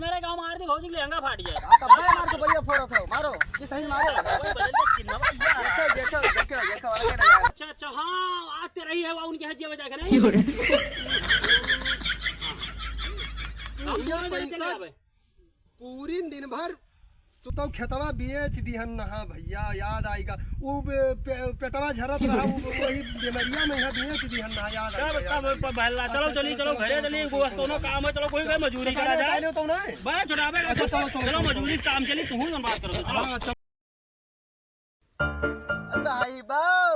मेरे गांव मार दी भौजी लहंगा फाट जाए। मार के बढ़िया फोड़ो था मारो कि सही मारो देखो अच्छा अच्छा हाँ आज तेरा ही है उनकी हज बजा के नहीं पैसा पूरी दिन भर सुतो खेतवा बेच दिहन नहा भैया याद आएगा वो पेटवा झरत रहा वही बीमारिया में बेच दिहन नहा याद आएगा। चलो चलिए चलो घरे चलिए दोनों काम है चलो कोई मजदूरी करा जाए तो ना बस छुड़ावे अच्छा चलो चलो मजदूरी काम चली तू बात करो चलो भाई बाऊ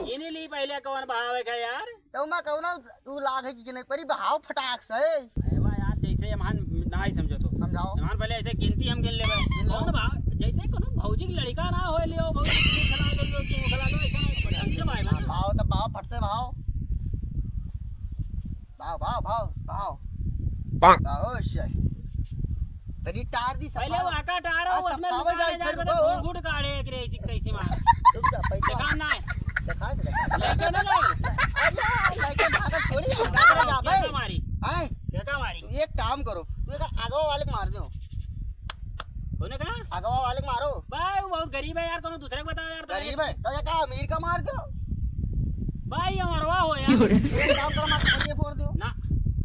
ये नहीं ली पहले कौन बहावे का यार तो मैं कहूँ ना तू लाख है कि नहीं परी बहाव फटाक से यार जैसे मान ना ही समझो तो समझाओ मान पहले ऐसे गिनती हम गिन लेबे कौन बा जैसे कोनो भौजी की लड़का ना होए लियो भौजी खिला लो तू खिला लो ऐसा ढंग से भाई ना भाव तो भाव फट से भाव भाव भाव भाव भाव भाव शे तरी टार दी पहले वो आका टारो उसमें लुका जा के घुट काढ़े एक रे कैसे मार देखा ना देखा लेके ना जाओ लेके भागा थोड़ी जा भाई मारी हां क्या मारी एक काम करो तू एक आगवा वाले को मार दो होने का आगवा वाले को मारो भाई वो बहुत गरीब है यार कोनो दूसरे को बताओ यार गरीब है तो ये का अमीर का मार दो भाई ये मरवा हो यार एक काम करो मार खोपड़ी फोड़ दो ना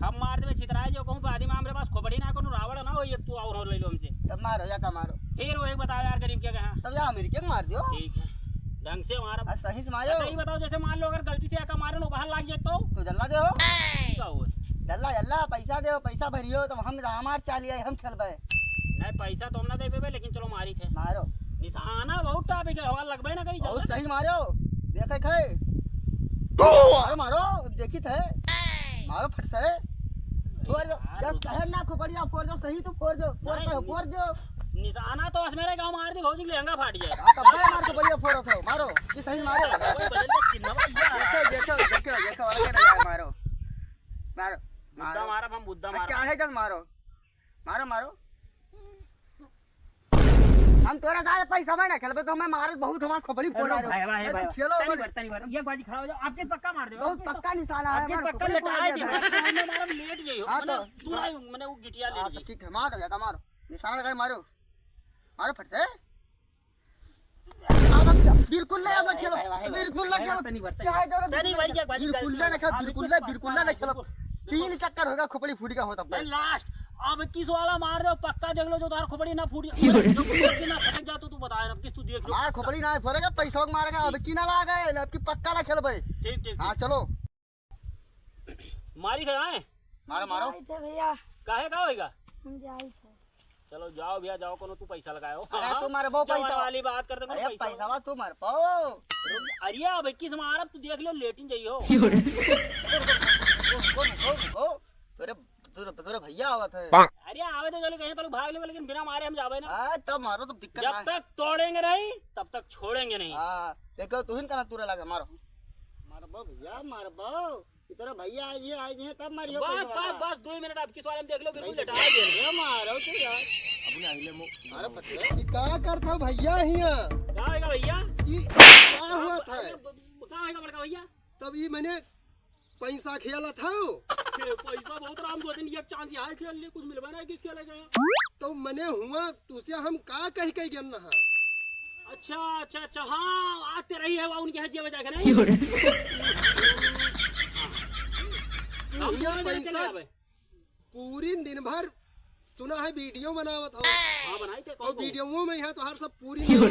हम मार दे छितराए जो कहूं आदमी हमारे पास खोपड़ी ना कोनो रावण ना हो एक तू और ले लो हमसे तब मारो या का मारो फिर वो एक बताओ यार गरीब क्या कहा तब या अमीर के मार दो ठीक है ढंग से मारा सही से मारो सही बताओ जैसे मान लो अगर गलती से आका मारे नो बाहर लाग जाए तो जल्ला दे हो क्या हुआ जल्ला जल्ला पैसा दे पैसा भरियो तो हम हमार चालिए हम खेलबे नहीं पैसा तो हम ना देबे लेकिन चलो मारी थे मारो निशाना बहुत टापे के हवा लगबे ना कहीं बहुत सही मारो देखे खे मारो मारो देखी थे मारो फट से फोड़ दो जस कहे ना खोपड़िया फोड़ दो सही तो फोड़ दो निशाना तो आज मेरे गांव मार दी भौजी लहंगा फाट जाए तब मार के बढ़िया फोड़ो था मारो कि सही मारो देखो मारो मारो मुद्दा मारा हम मुद्दा मारा क्या है जब मारो मारो मारो हम तोरा दादा पैसा में ना खेलबे तो हमें मारे बहुत हमार खोपड़ी फोड़ रहे हो खेलो ये बाजी खड़ा हो जाओ आपके पक्का मार दे बहुत पक्का निशाना है आपके पक्का लेटा है मारा लेट जाइयो हां तो तू मैंने वो गिटिया ले ली ठीक है मारो या मारो निशाना लगा मारो मारो फट से बिल्कुल नहीं अब खेलो बिल्कुल ना खेलो क्या है बिल्कुल ना खेलो 3 चक्कर होगा खोपड़ी फूटी का होता है लास्ट अब किस वाला मार दो पक्का देख लो जो तार खोपड़ी ना फूट जो खोपड़ी ना फटक जा तू बता अब किस तू देख लो हां खोपड़ी ना फोड़ेगा पैसा मारेगा अब की ना लागे अब की पक्का ना खेलबे ठीक ठीक हां चलो मारी थे आए मारो मारो भैया काहे का होएगा हम जाई थे चलो जाओ भैया जाओ कोनो तू पैसा लगाओ अरे तू मार वो पैसा वाली बात करते अरे पैसा तू मार पाओ अरे अब 21 मारब तू देख लो लेटिन जाइयो तेरे भैया आवत है अरे आवे तो चलो कहीं तो भाग ले लेकिन बिना मारे हम जावे ना तब मारो तो दिक्कत जब तक तोड़ेंगे नहीं तब तक छोड़ेंगे नहीं हां देखो तू ही कहना तुरे लगे मारो मारो भैया मारो तेरा भैया आज है तब मारियो बस 2 मिनट अब किस वाले में देख लो बिल्कुल लेटा दे मारो तो यार अपने आइले मारो पटले का करता भैया हिया क्या होगा भैया क्या हुआ था क्या होगा बड़का भैया तब ये मैंने पैसा खेला था पैसा बहुत राम दो दिन एक चांस यहाँ खेल लिए कुछ मिलवा ना किस खेले गया तो मैंने हुआ तुझसे हम का कह गन ना अच्छा अच्छा अच्छा हाँ आज तेरा ही है उनकी हज बजा के नहीं पैसा पूरी दिन भर सुना है वीडियो बनावत हो हाँ बनाई थे और वीडियो में यहाँ तो हर सब पूरी ध्यान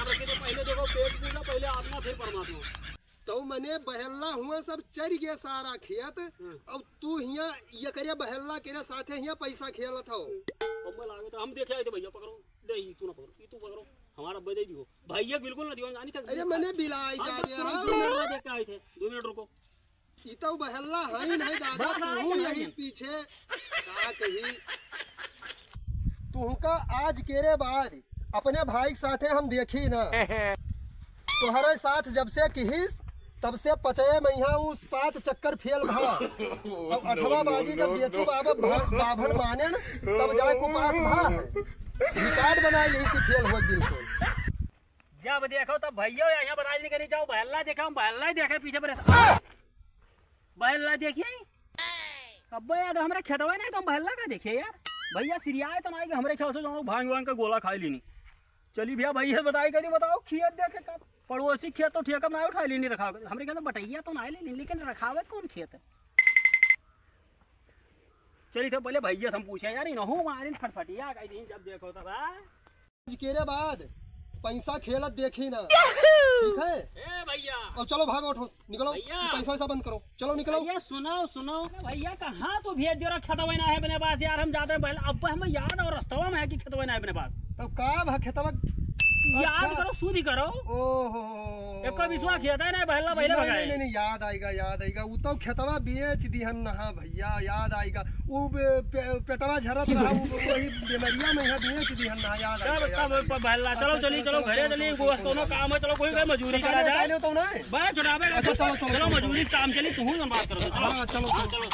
रखे तो पहले देखो पेट पूजा पहले आत्मा फिर परमात्मा तो मैंने बहल्ला हुआ सब चढ़ गया सारा खेत और तू हिया ये करे बहल्ला के साथे हिया पैसा खेलत हो हम देखे आए थे भैया पकड़ो दे तू ना पकड़ो तू पकड़ो हमारा दे दियो भैया बिल्कुल ना दियो जानी तक अरे मैंने बिलाई जा देख के आए थे 2 मिनट रुको ई तो बहल्ला है नहीं दादा तू यही पीछे का कही तू का आज केरे बाद अपने भाई के साथे हम देखी ना तुम्हारे साथ जब से किहिस तब से पचये में यहाँ वो 7 चक्कर फेल भा अब 8वां बाजी जब बेचू बाभन माने न तब जाए को पास भा रिकॉर्ड बनाए यही से फेल हो बिल्कुल जब देखो तब भैया यहाँ बता नहीं करी जाओ बहल्ला देखा हम बहल्ला ही देखा पीछे पर बहल्ला देखिए अब यार हमारे खेतवा नहीं तो बहला का देखिए यार भैया सिरिया तो नहीं कि हमारे ख्याल से जो भांग वांग का गोला खा लेनी। चली भैया भैया बताई कभी बताओ खेत देखे का पड़ोसी खेत तो ठेका ना उठा लेनी रखा हमारे कहते बटैया तो ना ले लेकिन रखावे कौन खेत है। चली तो पहले भैया से हम पूछे यार इनहू मारिन फटफटिया कई दिन जब देखो तब आज केरे बाद पैसा खेलत देखी ना ठीक है। ए भैया अब चलो भागो उठो निकलो भैया। पैसा वैसा बंद करो चलो निकलो। भैया सुनो सुनो भैया कहाँ तो भेज दियो खेतवा ना है अपने पास यार हम जाते हैं अब हमें याद और रास्तवा में है कि खेतवा ना है अपने पास तो का भा खेतवा याद करो सूदी करो ओहो एक का विश्वास खेता है ना बहला बहला नहीं, भगाए नहीं नहीं याद आएगा वो तो खेतवा बेच दिहन ना भैया याद आएगा वो पेटवा झरत रहा वही बीमारिया में है बेच दिहन ना याद आएगा तब बहला चलो चली चलो घरे चली गोश्त कोनो काम है चलो कोई मजदूरी करा जाए तो ना बस छुड़ावे अच्छा, चलो, चलो, चलो चलो। मजदूरी काम चली तू बात करो हाँ, चलो, चलो। चलो